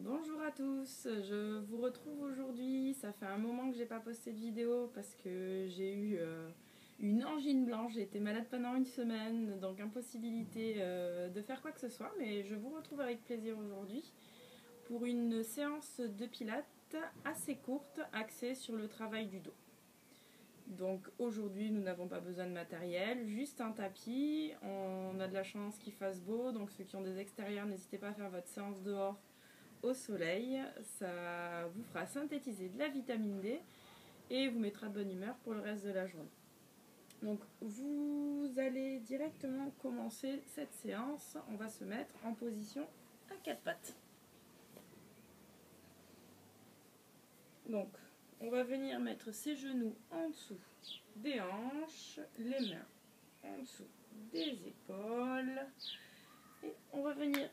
Bonjour à tous, je vous retrouve aujourd'hui. Ça fait un moment que j'ai pas posté de vidéo parce que j'ai eu une angine blanche. J'ai été malade pendant une semaine, donc impossibilité de faire quoi que ce soit. Mais je vous retrouve avec plaisir aujourd'hui pour une séance de pilates assez courte, axée sur le travail du dos. Donc aujourd'hui nous n'avons pas besoin de matériel, juste un tapis. On a de la chance qu'il fasse beau, donc ceux qui ont des extérieurs, n'hésitez pas à faire votre séance dehors au soleil. Ça vous fera synthétiser de la vitamine D et vous mettra de bonne humeur pour le reste de la journée. Donc vous allez directement commencer cette séance. On va se mettre en position à quatre pattes. Donc on va venir mettre ses genoux en dessous des hanches, les mains en dessous des épaules et on va venir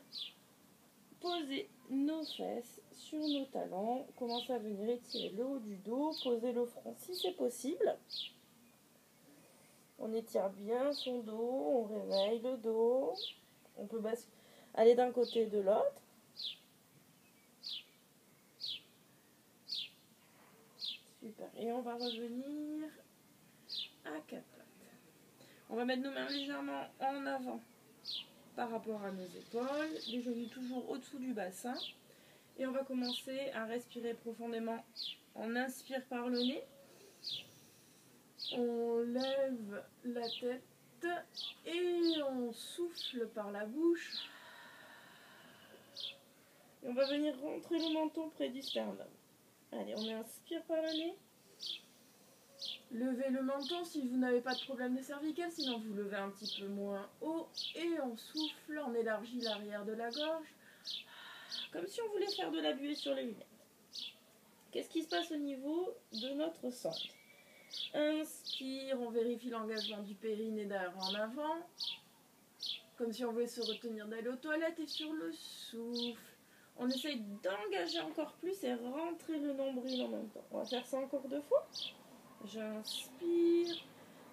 poser nos fesses sur nos talons, commencer à venir étirer le haut du dos, poser le front si c'est possible. On étire bien son dos, on réveille le dos. On peut aller d'un côté et de l'autre. Super. Et on va revenir à quatre pattes. On va mettre nos mains légèrement en avant par rapport à nos épaules, les genoux toujours au-dessous du bassin. Et on va commencer à respirer profondément. On inspire par le nez. On lève la tête et on souffle par la bouche. Et on va venir rentrer le menton près du sternum. Allez, on inspire par le nez. Levez le menton si vous n'avez pas de problème de cervicale, sinon vous levez un petit peu moins haut. Et on souffle, on élargit l'arrière de la gorge. Comme si on voulait faire de la buée sur les lunettes. Qu'est-ce qui se passe au niveau de notre centre? Inspire, on vérifie l'engagement du périnée derrière en avant. Comme si on voulait se retenir d'aller aux toilettes. Et sur le souffle, on essaye d'engager encore plus et rentrer le nombril en même temps. On va faire ça encore 2 fois. J'inspire,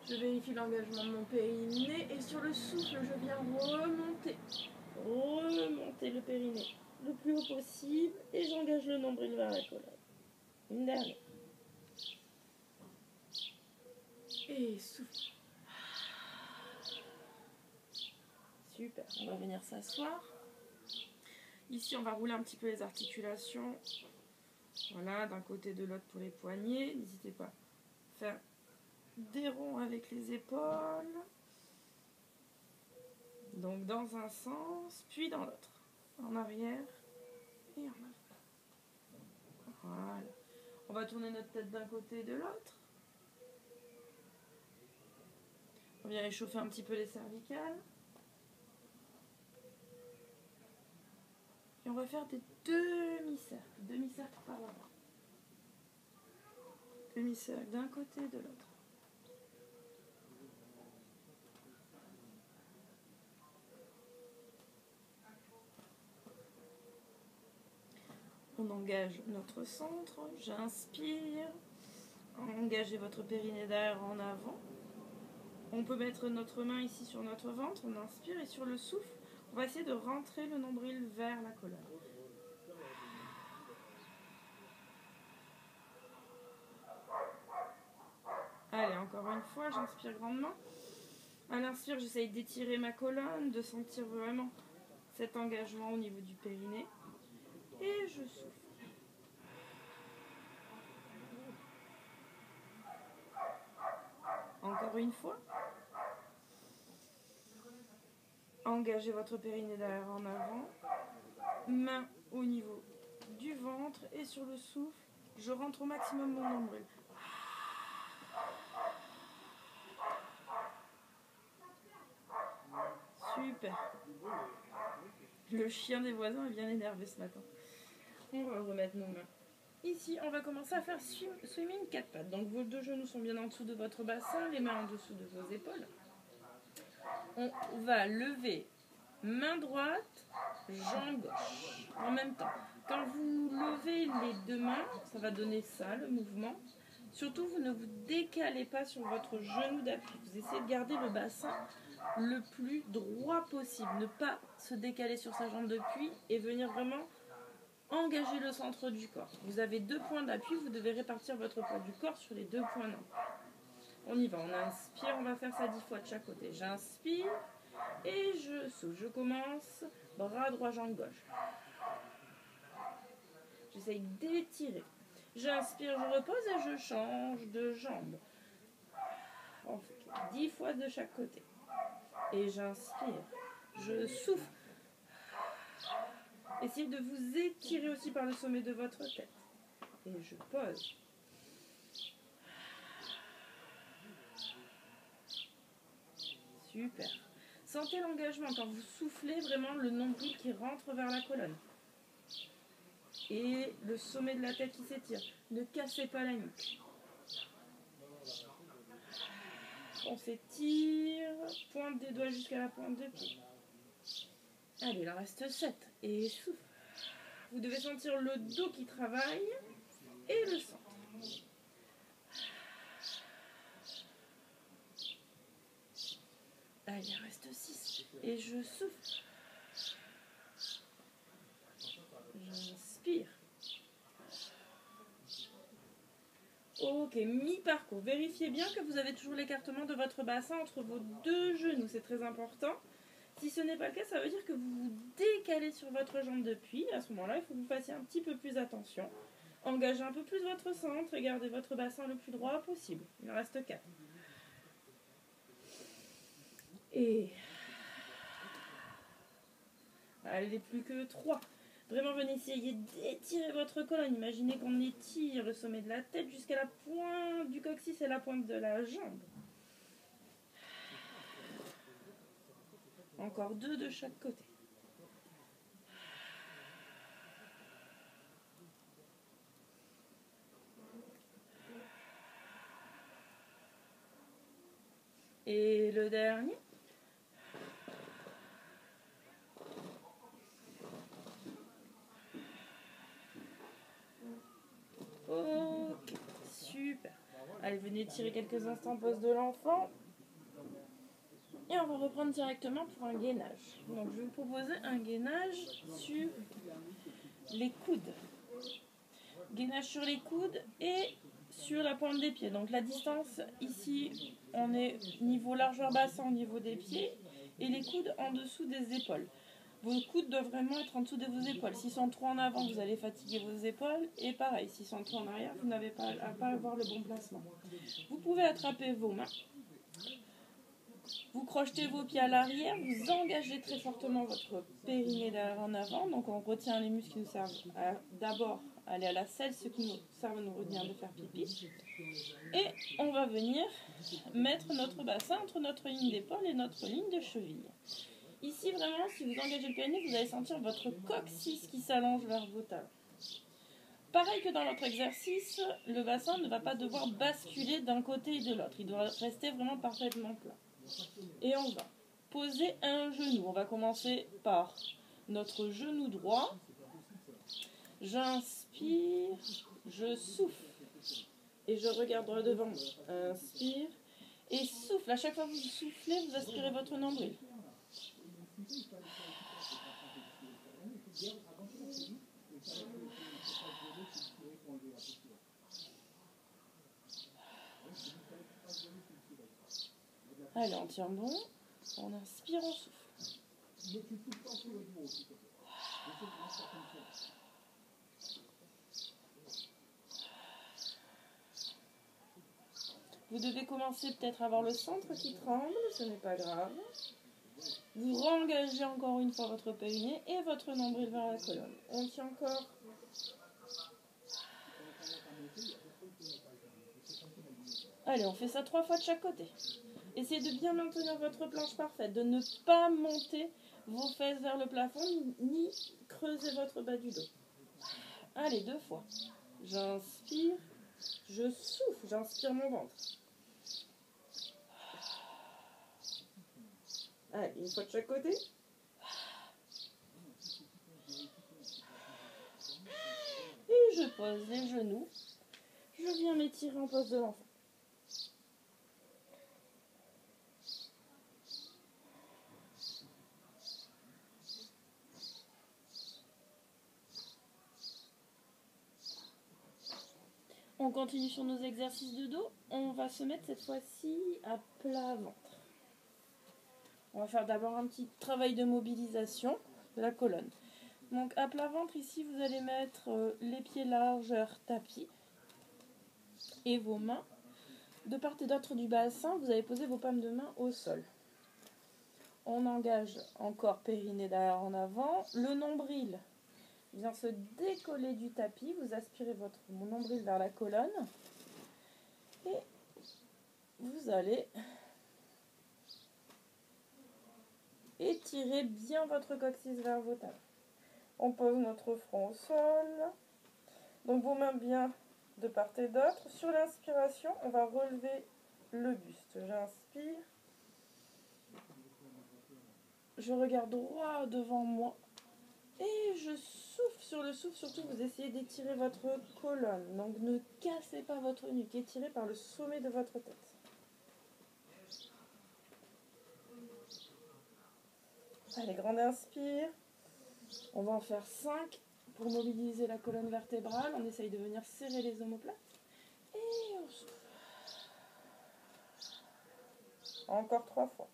je vérifie l'engagement de mon périnée. Et sur le souffle, je viens remonter le périnée le plus haut possible. Et j'engage le nombril vers la colonne. Une dernière. Et souffle. Super, on va venir s'asseoir. Ici, on va rouler un petit peu les articulations. Voilà, d'un côté de l'autre pour les poignets. N'hésitez pas à faire des ronds avec les épaules. Donc dans un sens, puis dans l'autre. En arrière et en avant. Voilà. On va tourner notre tête d'un côté et de l'autre. On vient échauffer un petit peu les cervicales. Et on va faire des demi-cercles. Demi-cercle par là-bas. Demi-cercle d'un côté et de l'autre. On engage notre centre. J'inspire. Engagez votre périnée derrière en avant. On peut mettre notre main ici sur notre ventre. On inspire et sur le souffle, on va essayer de rentrer le nombril vers la colonne. Allez, encore une fois, j'inspire grandement. À l'inspire, j'essaye d'étirer ma colonne, de sentir vraiment cet engagement au niveau du périnée. Et je souffle. Encore une fois. Engagez votre périnée derrière en avant. Main au niveau du ventre et sur le souffle, je rentre au maximum mon nombril. Super. Le chien des voisins est bien énervé ce matin. On va remettre nos mains. Ici, on va commencer à faire swimming 4 pattes. Donc vos 2 genoux sont bien en dessous de votre bassin, les mains en dessous de vos épaules. On va lever main droite, jambe gauche en même temps. Quand vous levez les 2 mains, ça va donner ça, le mouvement. Surtout, vous ne vous décalez pas sur votre genou d'appui. Vous essayez de garder le bassin le plus droit possible. Ne pas se décaler sur sa jambe d'appui et venir vraiment Engagez le centre du corps. Vous avez 2 points d'appui, vous devez répartir votre poids du corps sur les 2 points nombreux. On y va, on inspire, on va faire ça 10 fois de chaque côté. J'inspire et je souffle. Je commence, bras droit, jambe gauche. J'essaye d'étirer. J'inspire, je repose et je change de jambe. On fait 10 fois de chaque côté. Et j'inspire, je souffle. Essayez de vous étirer aussi par le sommet de votre tête. Et je pose. Super. Sentez l'engagement quand vous soufflez, vraiment le nombril qui rentre vers la colonne. Et le sommet de la tête qui s'étire. Ne cassez pas la nuque. On s'étire, pointe des doigts jusqu'à la pointe de pied. Allez, il en reste 7. Et souffle. Vous devez sentir le dos qui travaille et le centre. Allez, il en reste 6. Et je souffle. J'inspire. Ok, mi-parcours. Vérifiez bien que vous avez toujours l'écartement de votre bassin entre vos 2 genoux. C'est très important. Si ce n'est pas le cas, ça veut dire que vous vous décalez sur votre jambe de puits. À ce moment-là, il faut que vous fassiez un petit peu plus attention. Engagez un peu plus votre centre et gardez votre bassin le plus droit possible. Il en reste 4. Et... allez, plus que 3. Vraiment, venez essayer d'étirer votre colonne. Imaginez qu'on étire le sommet de la tête jusqu'à la pointe du coccyx et la pointe de la jambe. Encore 2 de chaque côté. Et le dernier. Ok, super. Allez, venez tirer quelques instants pose de l'enfant. Et on va reprendre directement pour un gainage. Donc je vais vous proposer un gainage sur les coudes. Gainage sur les coudes et sur la pointe des pieds. Donc la distance ici, on est niveau largeur bassin au niveau des pieds et les coudes en dessous des épaules. Vos coudes doivent vraiment être en dessous de vos épaules. S'ils sont trop en avant, vous allez fatiguer vos épaules. Et pareil, s'ils sont trop en arrière, vous n'avez pas à avoir le bon placement. Vous pouvez attraper vos mains. Vous crochetez vos pieds à l'arrière. Vous engagez très fortement votre périnée en avant. Donc on retient les muscles qui nous servent à d'abord aller à la selle, ceux qui nous servent à nous retenir de faire pipi. Et on va venir mettre notre bassin entre notre ligne d'épaule et notre ligne de cheville. Ici, vraiment, si vous engagez le périnée, vous allez sentir votre coccyx qui s'allonge vers vos talons. Pareil que dans l'autre exercice, le bassin ne va pas devoir basculer d'un côté et de l'autre. Il doit rester vraiment parfaitement plat. Et on va poser un genou. On va commencer par notre genou droit. J'inspire, je souffle. Et je regarde droit devant moi. Inspire et souffle. À chaque fois que vous soufflez, vous aspirez votre nombril. Allez, on tient bon. On inspire, on souffle. Vous devez commencer peut-être à avoir le centre qui tremble, ce n'est pas grave. Vous re-engagez encore une fois votre périnée et votre nombril vers la colonne. On tient encore. Allez, on fait ça 3 fois de chaque côté. Essayez de bien maintenir votre planche parfaite, de ne pas monter vos fesses vers le plafond, ni creuser votre bas du dos. Allez, 2 fois. J'inspire, je souffle, j'inspire mon ventre. Allez, 1 fois de chaque côté. Et je pose les genoux. Je viens m'étirer en pose de l'enfant. On continue sur nos exercices de dos. On va se mettre cette fois-ci à plat ventre. On va faire d'abord un petit travail de mobilisation de la colonne. Donc à plat ventre, ici, vous allez mettre les pieds largeur tapis et vos mains. De part et d'autre du bassin, vous allez poser vos paumes de main au sol. On engage encore périnée derrière en avant. Le nombril vient se décoller du tapis. Vous aspirez votre nombril vers la colonne. Et vous allez étirer bien votre coccyx vers vos talons. On pose notre front au sol. Donc vos mains bien de part et d'autre. Sur l'inspiration, on va relever le buste. J'inspire. Je regarde droit devant moi. Et je souffle. Sur le souffle, surtout, vous essayez d'étirer votre colonne. Donc ne cassez pas votre nuque. Étirez par le sommet de votre tête. Allez, grande inspire. On va en faire 5 pour mobiliser la colonne vertébrale. On essaye de venir serrer les omoplates. Et on souffle. Encore 3 fois.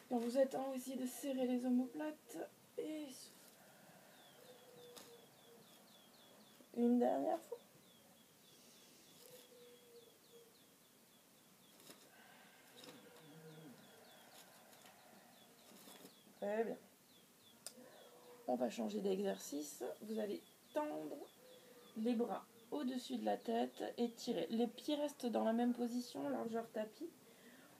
Quand vous êtes en haut, essayez de serrer les omoplates et souffle. Une dernière fois. Très bien. On va changer d'exercice. Vous allez tendre les bras au-dessus de la tête et tirer. Les pieds restent dans la même position, largeur tapis.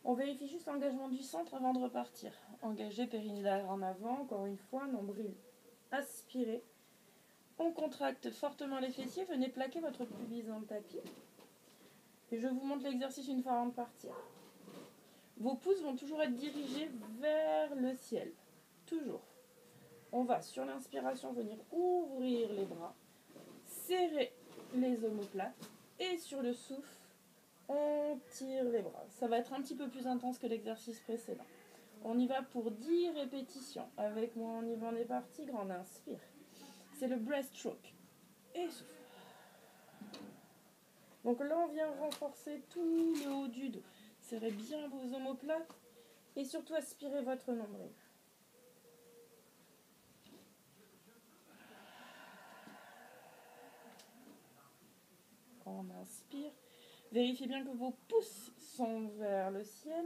On vérifie juste l'engagement du centre avant de repartir. Engagez périnée derrière en avant, encore une fois, nombril aspiré. On contracte fortement les fessiers, venez plaquer votre pubis dans le tapis. Et je vous montre l'exercice une fois avant de partir. Vos pouces vont toujours être dirigés vers le ciel. Toujours. On va sur l'inspiration venir ouvrir les bras, serrer les omoplates et sur le souffle, on tire les bras. Ça va être un petit peu plus intense que l'exercice précédent. On y va pour 10 répétitions. Avec moi, on est parti. Grande inspire. C'est le breaststroke. Et souffle. Donc là, on vient renforcer tout le haut du dos. Serrez bien vos omoplates et surtout aspirez votre nombril. On inspire. Vérifiez bien que vos pouces sont vers le ciel.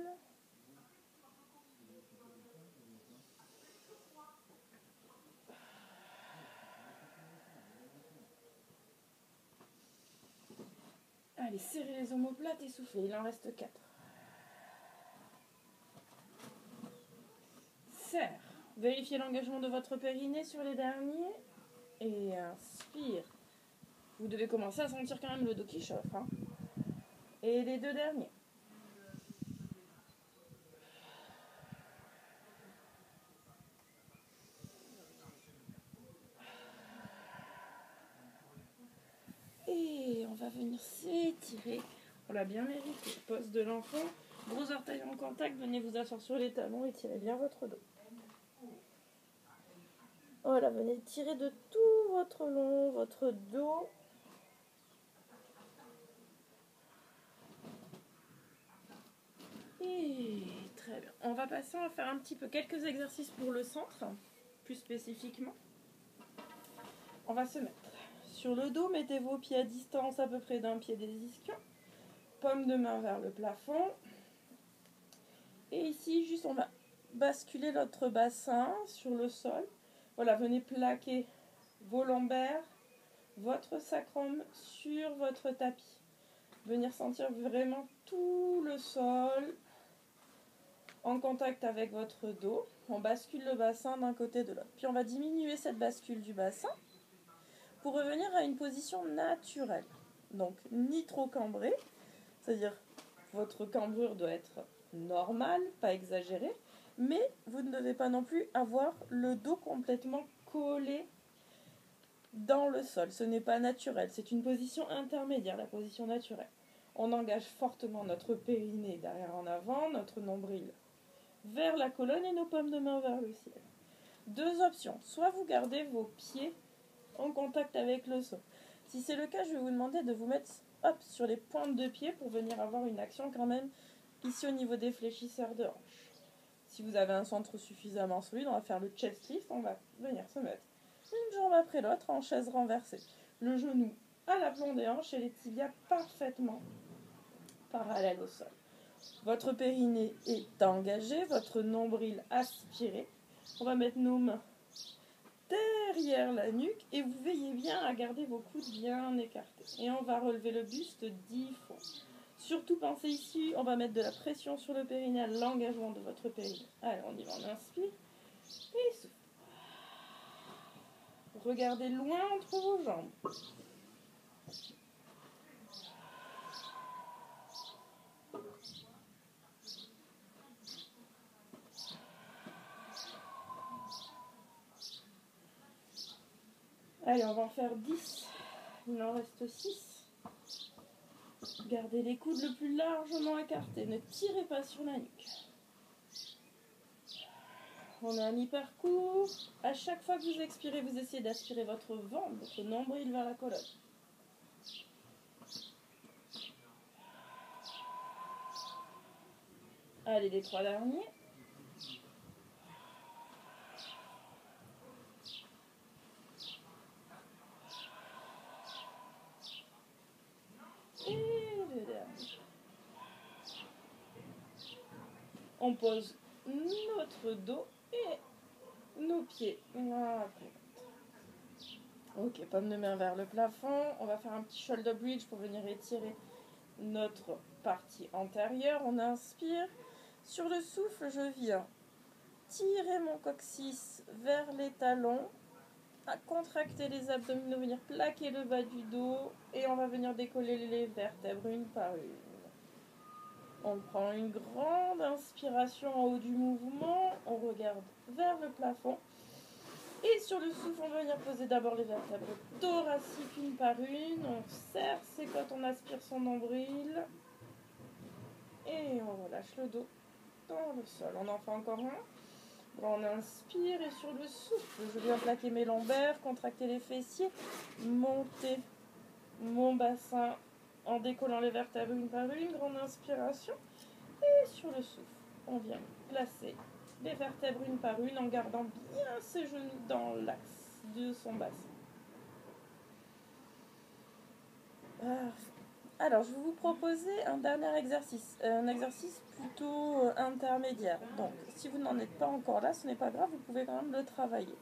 Allez, serrez les omoplates et soufflez. Il en reste 4. Serre. Vérifiez l'engagement de votre périnée sur les derniers. Et inspire. Vous devez commencer à sentir quand même le dos qui chauffe. Hein. Et les 2 derniers. Et on va venir s'étirer. On l'a bien mérité. Pose de l'enfant. Gros orteils en contact. Venez vous asseoir sur les talons et tirez bien votre dos. Voilà, venez tirer de tout votre long, votre dos. Et très bien. On va passer à faire un petit peu quelques exercices pour le centre, plus spécifiquement. On va se mettre sur le dos. Mettez vos pieds à distance à peu près d'un pied des ischions. Paume de main vers le plafond. Et ici, juste on va basculer notre bassin sur le sol. Voilà, venez plaquer vos lombaires, votre sacrum sur votre tapis. Venir sentir vraiment tout le sol en contact avec votre dos. On bascule le bassin d'un côté de l'autre. Puis on va diminuer cette bascule du bassin pour revenir à une position naturelle. Donc ni trop cambré, c'est-à-dire votre cambrure doit être normale, pas exagérée, mais vous ne devez pas non plus avoir le dos complètement collé dans le sol. Ce n'est pas naturel, c'est une position intermédiaire, la position naturelle. On engage fortement notre périnée derrière en avant, notre nombril vers la colonne et nos paumes de main vers le ciel. Deux options. Soit vous gardez vos pieds en contact avec le sol. Si c'est le cas, je vais vous demander de vous mettre sur les pointes de pied pour venir avoir une action quand même ici au niveau des fléchisseurs de hanches. Si vous avez un centre suffisamment solide, on va faire le chest lift. On va venir se mettre une jambe après l'autre en chaise renversée. Le genou à l'aplomb des hanches et les tibias parfaitement parallèles au sol. Votre périnée est engagé, votre nombril aspiré. On va mettre nos mains derrière la nuque et vous veillez bien à garder vos coudes bien écartés. Et on va relever le buste 10 fois. Surtout pensez ici, on va mettre de la pression sur le périnée à l'engagement de votre périnée. Allez, on y va, on inspire et souffle. Regardez loin entre vos jambes. Allez, on va en faire 10. Il en reste 6. Gardez les coudes le plus largement écartés. Ne tirez pas sur la nuque. On est à mi-parcours. À chaque fois que vous expirez, vous essayez d'aspirer votre ventre, votre nombril vers la colonne. Allez, les 3 derniers. Et le dernier. On pose notre dos et nos pieds. Ok, paume de main vers le plafond. On va faire un petit shoulder bridge pour venir étirer notre partie antérieure. On inspire. Sur le souffle, je viens tirer mon coccyx vers les talons, à contracter les abdominaux, venir plaquer le bas du dos et on va venir décoller les vertèbres une par une. On prend une grande inspiration en haut du mouvement, on regarde vers le plafond et sur le souffle, on va venir poser d'abord les vertèbres thoraciques une par une. On serre ses côtes, on aspire son nombril et on relâche le dos dans le sol. On en fait encore un. On inspire et sur le souffle, je viens plaquer mes lombaires, contracter les fessiers, monter mon bassin en décollant les vertèbres une par une, grande inspiration. Et sur le souffle, on vient placer les vertèbres une par une en gardant bien ses genoux dans l'axe de son bassin. Alors, je vais vous proposer un dernier exercice, un exercice plutôt intermédiaire. Donc, si vous n'en êtes pas encore là, ce n'est pas grave, vous pouvez quand même le travailler.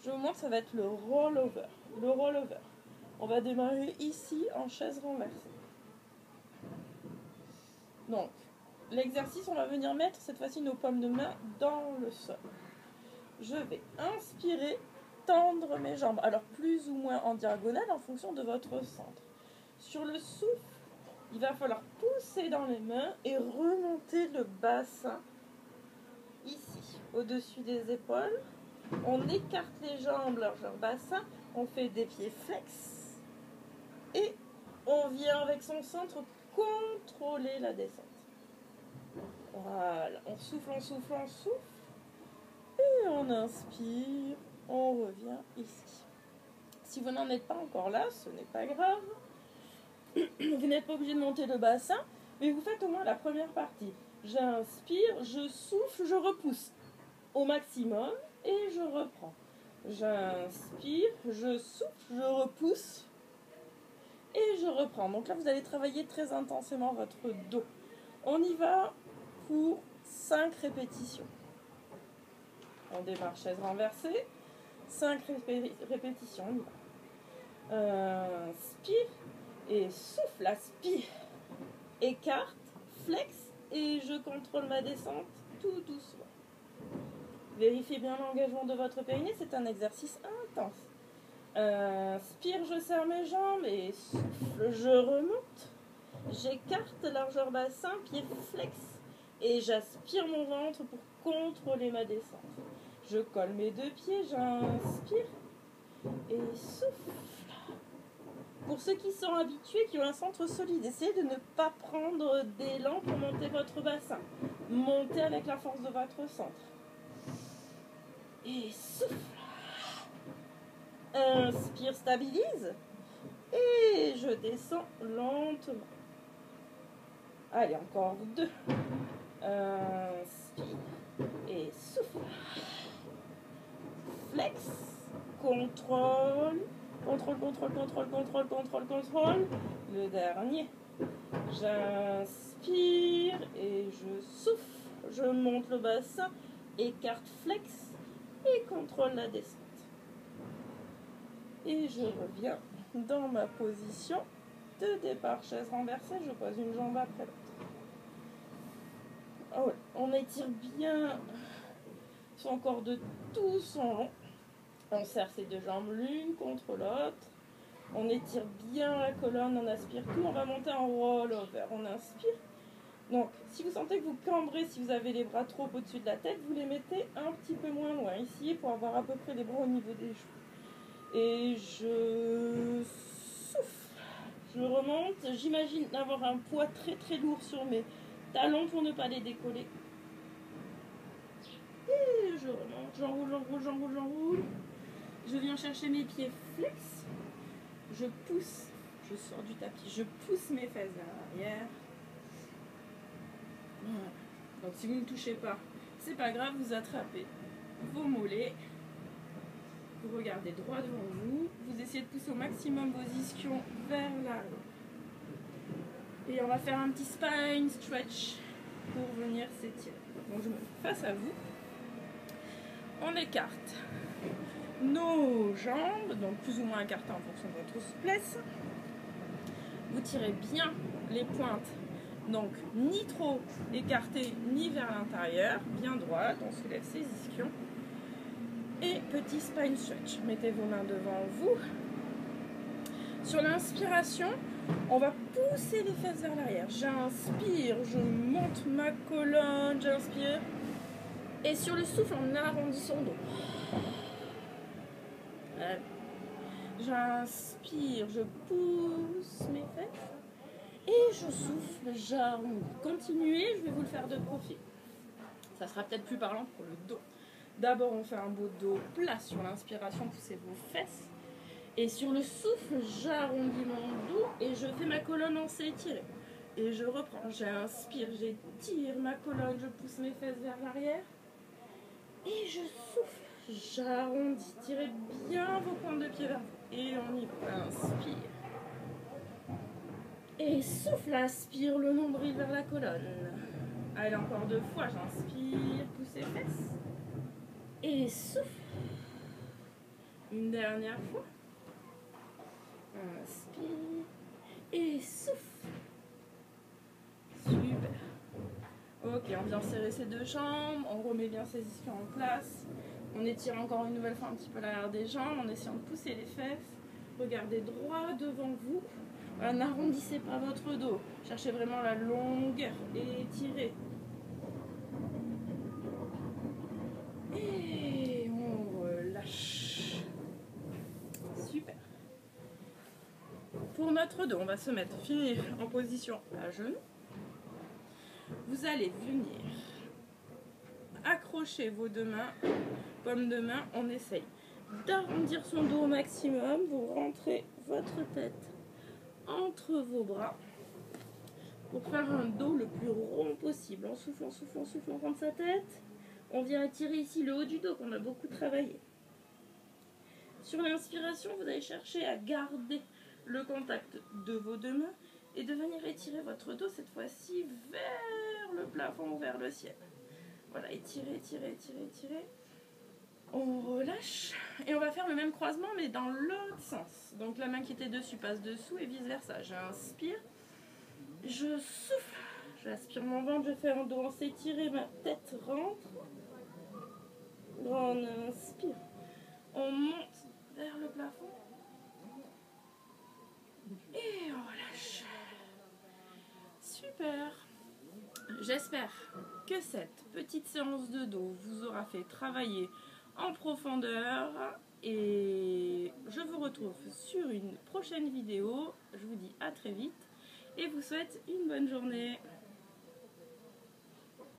Je vous montre, ça va être le rollover. Le rollover. On va démarrer ici en chaise renversée. Donc, l'exercice, on va venir mettre cette fois-ci nos paumes de main dans le sol. Je vais inspirer, tendre mes jambes, alors plus ou moins en diagonale en fonction de votre centre. Sur le souffle, il va falloir pousser dans les mains et remonter le bassin ici, au-dessus des épaules. On écarte les jambes, largeur bassin, on fait des pieds flex et on vient avec son centre contrôler la descente. Voilà, on souffle, on souffle, on souffle et on inspire, on revient ici. Si vous n'en êtes pas encore là, ce n'est pas grave. Vous n'êtes pas obligé de monter le bassin, mais vous faites au moins la première partie. J'inspire, je souffle, je repousse au maximum et je reprends. J'inspire, je souffle, je repousse et je reprends. Donc là, vous allez travailler très intensément votre dos. On y va pour 5 répétitions. On démarre chaise renversée. 5 répétitions, on y va. Inspire. Et souffle, aspire, écarte, flex et je contrôle ma descente tout doucement. Vérifiez bien l'engagement de votre périnée, c'est un exercice intense. Inspire, je serre mes jambes et souffle, je remonte. J'écarte largeur bassin, pied flex et j'aspire mon ventre pour contrôler ma descente. Je colle mes 2 pieds, j'inspire et souffle. Pour ceux qui sont habitués, qui ont un centre solide, essayez de ne pas prendre d'élan pour monter votre bassin. Montez avec la force de votre centre. Et souffle. Inspire, stabilise. Et je descends lentement. Allez, encore 2. Inspire et souffle. Flex. Contrôle. Contrôle, contrôle, contrôle, contrôle, contrôle, contrôle. Le dernier. J'inspire et je souffle. Je monte le bassin. Écarte, flex. Et contrôle la descente. Et je reviens dans ma position de départ. Chaise renversée, je pose une jambe après l'autre. Oh ouais, on étire bien son corps de tout son long. On serre ses deux jambes l'une contre l'autre. On étire bien la colonne, on aspire tout. On va monter en roll-over. On inspire. Donc, si vous sentez que vous cambrez, si vous avez les bras trop au-dessus de la tête, vous les mettez un petit peu moins loin ici pour avoir à peu près les bras au niveau des joues. Et je souffle. Je remonte. J'imagine avoir un poids très très lourd sur mes talons pour ne pas les décoller. Et je remonte. J'enroule, j'enroule, j'enroule, j'enroule. Je viens chercher mes pieds flex. Je pousse. Je sors du tapis. Je pousse mes fesses vers l'arrière. Voilà. Donc si vous ne touchez pas, c'est pas grave, vous attrapez vos mollets. Vous regardez droit devant vous. Vous essayez de pousser au maximum vos ischions vers l'arrière. Et on va faire un petit spine stretch pour venir s'étirer. Donc je me mets face à vous. On écarte nos jambes, donc plus ou moins écartées en fonction de votre souplesse. Vous tirez bien les pointes, donc ni trop écartées ni vers l'intérieur, bien droite, on soulève ses ischions. Et petit spine stretch. Mettez vos mains devant vous. Sur l'inspiration, on va pousser les fesses vers l'arrière. J'inspire, je monte ma colonne, j'inspire. Et sur le souffle, on arrondit son dos. J'inspire, je pousse mes fesses. Et je souffle, j'arrondis. Continuez, je vais vous le faire de profil. Ça sera peut-être plus parlant pour le dos. D'abord, on fait un beau dos plat sur l'inspiration, poussez vos fesses. Et sur le souffle, j'arrondis mon dos et je fais ma colonne en C étirée. Et je reprends, j'inspire, j'étire ma colonne, je pousse mes fesses vers l'arrière. Et je souffle, j'arrondis, tirez bien vos pointes de pied vers vous. Et on y va, inspire. Et souffle, aspire le nombril vers la colonne. Allez, encore 2 fois, j'inspire, pousse les fesses. Et souffle. Une dernière fois. Inspire. Et souffle. Super. Ok, on vient serrer ses 2 jambes. On remet bien ses ischions en place. On étire encore une nouvelle fois un petit peu l'arrière des jambes en essayant de pousser les fesses. Regardez droit devant vous. N'arrondissez pas votre dos. Cherchez vraiment la longueur et étirez. Et on relâche. Super. Pour notre dos, on va se mettre en position à genoux. Vous allez venir accrocher vos 2 mains, paume de main. On essaye d'arrondir son dos au maximum. Vous rentrez votre tête entre vos bras pour faire un dos le plus rond possible. On souffle, on souffle, on souffle, on rentre sa tête. On vient étirer ici le haut du dos qu'on a beaucoup travaillé. Sur l'inspiration, vous allez chercher à garder le contact de vos 2 mains et de venir étirer votre dos cette fois-ci vers le plafond ou vers le ciel. Voilà, étirez, étirez, étirez, étirez. On relâche et on va faire le même croisement mais dans l'autre sens. Donc la main qui était dessus passe dessous et vice versa. J'inspire, je souffle, j'aspire mon ventre, je fais un dos, on s'étire, ma tête rentre. On inspire, on monte vers le plafond et on relâche. Super. J'espère que cette petite séance de dos vous aura fait travailler en profondeur Et je vous retrouve sur une prochaine vidéo. Je vous dis à très vite et vous souhaite une bonne journée.